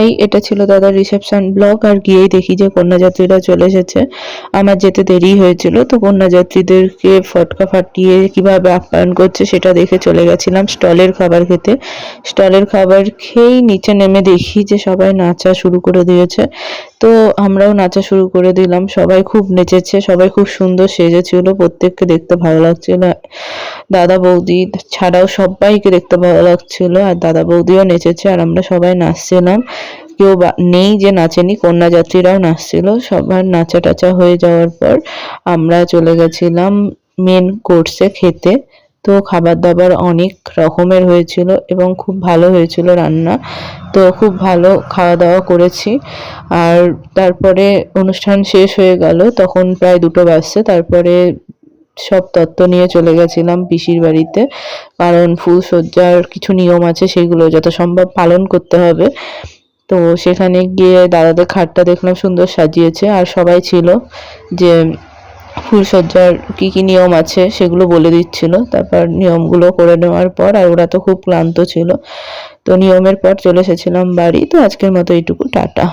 তাই এটা ছিল দাদার রিসেপশন ব্লগ। আর গিয়েই দেখি যে কন্যাযাত্রীরা চলে এসেছে। আমার যেতে দেরি হয়েছিল, তো কন্যাযাত্রীদেরকে ফটকা ফাটিয়ে কিভাবে আপ্যায়ন করছে সেটা দেখে চলে গেছিলাম স্টলের খাবার খেতে। স্টলের খাবার খেয়েই নিচে নেমে দেখি যে সবাই নাচা শুরু করে দিয়েছে। তো আমরাও নাচা শুরু করে দিলাম। সবাই খুব নেচেছে, সবাই খুব সুন্দর সেজেছিল, প্রত্যেককে দেখতে ভালো লাগছিল। দাদা বৌদি ছাড়াও সবাইকে দেখতে ভালো লাগছিল, আর দাদা বৌদিও নেচেছে আর আমরা সবাই নাচছিলাম। কেউ নেই যে নাচেনি, কন্যাযাত্রীরাও নাচছিল। সবার নাচা টাচা হয়ে যাওয়ার পর আমরা চলে গেছিলাম মেন কোর্সে খেতে। তো খাবার দাবার অনেক রকমের হয়েছিল এবং খুব ভালো হয়েছিল রান্না। তো খুব ভালো খাওয়া দাওয়া করেছি। আর তারপরে অনুষ্ঠান শেষ হয়ে গেল, তখন প্রায় 2টো বাজছে। তারপরে সব তত্ত্ব নিয়ে চলে গেছিলাম পিসির বাড়িতে, কারণ ফুলসজ্জার কিছু নিয়ম আছে, সেগুলো যত সম্ভব পালন করতে হবে। তো সেখানে গিয়ে দাদাদের খাটটা দেখলাম সুন্দর সাজিয়েছে, আর সবাই ছিল যে ফুলসজ্জার কি কি নিয়ম আছে সেগুলো বলে দিচ্ছিল। তারপর নিয়মগুলো করে নেওয়ার পর, আর ওরা তো খুব ক্লান্ত ছিল, তো নিয়মের পর চলে এসেছিলাম বাড়ি। তো আজকের মতো এইটুকু, টাটা।